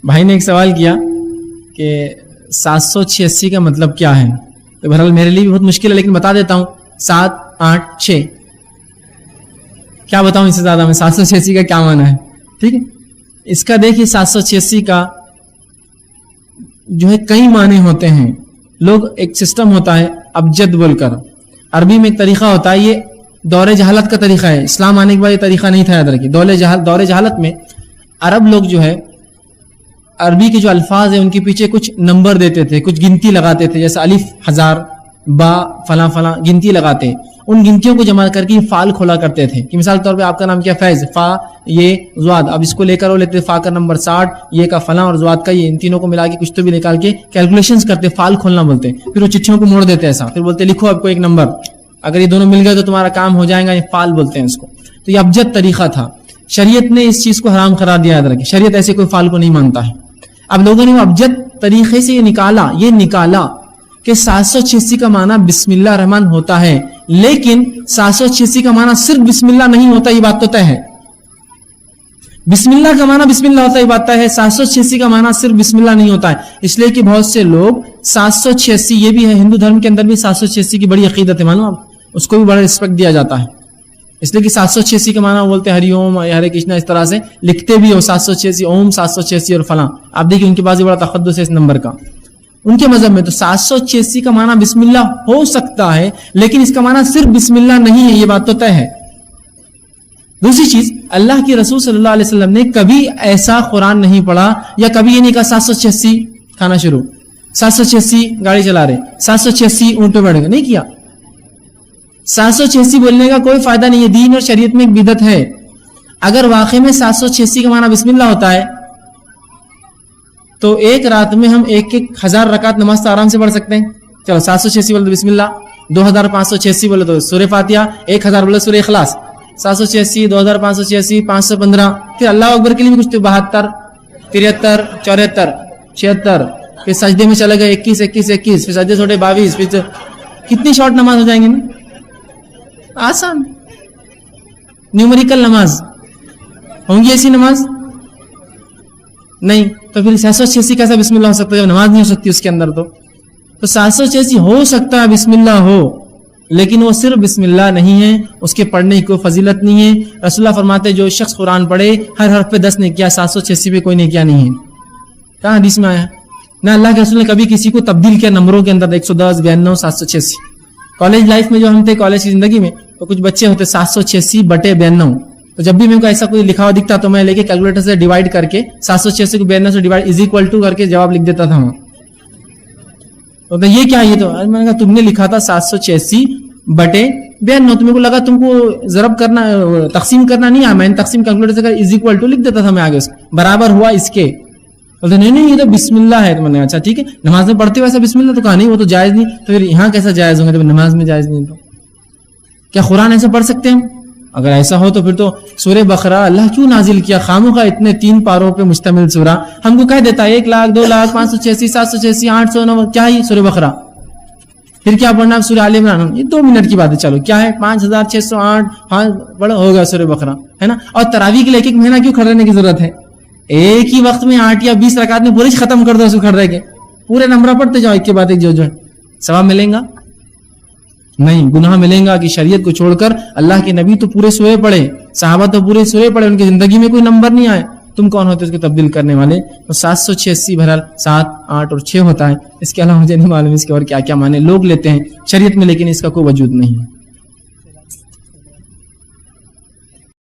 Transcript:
بھائی نے ایک سوال کیا کہ 786 کا مطلب کیا ہے. تو بہرحال میرے لیے بھی بہت مشکل ہے، لیکن بتا دیتا ہوں. 7 8 6 کیا بتاؤں اس سے زیادہ میں. 786 کا کیا معنی ہے؟ ٹھیک ہے، اس کا دیکھیے 786 کا جو ہے کئی معنی ہوتے ہیں. لوگ ایک سسٹم ہوتا ہے ابجد بول کر، عربی میں ایک طریقہ ہوتا ہے، یہ دور جہالت کا طریقہ ہے. اسلام آنے کے بعد یہ طریقہ نہیں تھا، یاد رکھیے. دور جہالت میں عرب لوگ جو ہے عربی کے جو الفاظ ہیں ان کے پیچھے کچھ نمبر دیتے تھے، کچھ گنتی لگاتے تھے، جیسے الف 1000 با فلاں فلاں گنتی لگاتے ہیں. ان گنتیوں کو جمع کر کے فعال کھولا کرتے تھے کہ مثال طور پہ آپ کا نام کیا فیض، فا یہ زواد، اب اس کو لے کر وہ لیتے فا کا نمبر 60، یہ کا فلاں اور زواد کا یہ، ان تینوں کو ملا کے کچھ تو بھی نکال کے کیلکولیشنز کرتے، فعال کھولنا بولتے. پھر وہ چٹھیوں کو موڑ دیتے ایسا، پھر بولتے لکھو آپ کو ایک نمبر، اگر یہ دونوں مل گئے تو تمہارا کام ہو جائے گا. یہ فعال بولتے ہیں اس کو. تو یہ ابجد طریقہ تھا. شریعت نے اس چیز کو حرام قرار دیا. یاد رکھیں شریعت ایسے کوئی فعال کو نہیں مانتا ہے. اب لوگوں نے ابجد طریقے سے یہ نکالا کہ 786 کا معنی بسم اللہ الرحمن ہوتا ہے، لیکن 786 کا معنی صرف بسم اللہ نہیں ہوتا، یہ بات تو طے ہے. بسم اللہ کا معنی بسم اللہ ہوتا ہے، یہ بات طے ہے. 786 کا معنی صرف بسم اللہ نہیں ہوتا ہے، اس لیے کہ بہت سے لوگ 786 یہ بھی ہے، ہندو دھرم کے اندر بھی 786 کی بڑی عقیدت ہے، معلوم آپ، اس کو بھی بڑا رسپیکٹ دیا جاتا ہے. اس لیے کہ 786 کا معنی بولتے ہری اوم یا ہرے کرشنا، اس طرح سے لکھتے بھی ہو 786 اوم 786 اور فلاں. آپ دیکھیں ان کے پاس بھی بڑا تقدس ہے اس نمبر کا ان کے مذہب میں. تو 786 کا معنی بسم اللہ ہو سکتا ہے، لیکن اس کا معنی صرف بسم اللہ نہیں ہے، یہ بات تو طے ہے. دوسری چیز، اللہ کے رسول صلی اللہ علیہ وسلم نے کبھی ایسا قرآن نہیں پڑھا یا کبھی یہ نہیں کہا 786 کھانا شروع، 786 گاڑی چلا رہے، 786 اونٹ پہ بیٹھ گئے، نہیں کیا. 786 بولنے کا کوئی فائدہ نہیں ہے. دین اور شریعت میں ایک بدعت ہے. اگر واقعی میں 786 کا معنی بسم اللہ ہوتا ہے تو ایک رات میں ہم 1000 رکعت نماز تو آرام سے پڑھ سکتے ہیں. چلو 786 بولے تو بسم اللہ، 2586 بولے تو سورہ فاتحہ، 1000 بولے سورہ اخلاص، 786 2586 515، پھر اللہ اکبر کے لیے بھی کچھ 72 73 74 76، پھر سجدے میں چلے گئے 21 21 21، پھر سجدے چھوٹے 22، پھر کتنی شارٹ نماز ہو جائیں گے نا. آسان نیومریکل نماز ہوں گی. ایسی نماز نہیں تو پھر 786 کیسا بسم اللہ ہو سکتا ہے جب نماز نہیں ہو سکتی اس کے اندر. تو 786 ہو سکتا ہے بسم اللہ ہو، لیکن وہ صرف بسم اللہ نہیں ہے، اس کے پڑھنے کی کوئی فضیلت نہیں ہے. رسول اللہ فرماتے جو شخص قرآن پڑھے ہر حرف پہ 10 نیکیاں، 786 پہ کوئی نیکیاں نہیں ہے. کہاں حدیث میں آیا؟ نہ اللہ کے رسول نے کبھی کسی کو تبدیل کیا نمبروں کے اندر 110 92 786. کالج لائف میں جو ہم تھے، کالج کی زندگی میں، تو کچھ بچے ہوتے 786/92. تو جب بھی میرے کو ایسا کوئی لکھا ہوا دکھتا تو میں لے کے کیلکولیٹر سے ڈیوائڈ کر کے 786 کو 92 سے ڈیوائڈ = کر کے جواب لکھ دیتا تھا. تو یہ کیا؟ یہ تو میں نے کہا تم نے لکھا تھا 786/92، تو میرے کو لگا تم کو ضرب کرنا تقسیم کرنا نہیں آیا. میں نے تقسیم کیلکولیٹر سے = لکھ دیتا تھا میں آگے، اس برابر ہوا اس کے. بولتے نہیں یہ تو بسم اللہ ہے. تو میں نے اچھا ٹھیک ہے، نماز میں پڑھتے ویسا بسم اللہ؟ تو کہا نہیں وہ تو جائز نہیں. تو پھر یہاں کیسا جائز ہوں گے جب نماز میں جائز نہیں؟ تو کیا قرآن ایسا پڑھ سکتے ہیں؟ اگر ایسا ہو تو پھر تو سورہ بقرہ اللہ کیوں نازل کیا خامخواہ اتنے 3 پاروں پہ مشتمل سورہ؟ ہم کو کہہ دیتا ہے 1 لاکھ 2 لاکھ 586 786 809 کیا ہی سورہ بقرہ. پھر کیا پڑھنا سورہ آل عمران؟ یہ 2 منٹ کی بات ہے. چلو کیا ہے 5608 ہاں پڑھو ہو گیا سورہ بقرہ، ہے نا. اور تراویح کے لیے 1 مہینہ کیوں کھڑے رہنے کی ضرورت ہے؟ ایک ہی وقت میں 8 یا 20 رکعت میں پوری ختم کر دو، اس کو کھڑے رہ کے پورے نمبر پڑھتے جاؤ، ایک کے بعد ایک جو ثواب ملیں گا نہیں، گناہ ملیں گا. کہ شریعت کو چھوڑ کر اللہ کے نبی تو پورے سورے پڑھے، صحابہ تو پورے سورے پڑھے، ان کی زندگی میں کوئی نمبر نہیں آئے. تم کون ہوتے اس کو تبدیل کرنے والے؟ تو 786 بہرحال 7 8 اور 6 ہوتا ہے. اس کے علاوہ مجھے نہیں معلوم اس کے اور کیا کیا معنی لوگ لیتے ہیں شریعت میں، لیکن اس کا کوئی وجود نہیں ہے.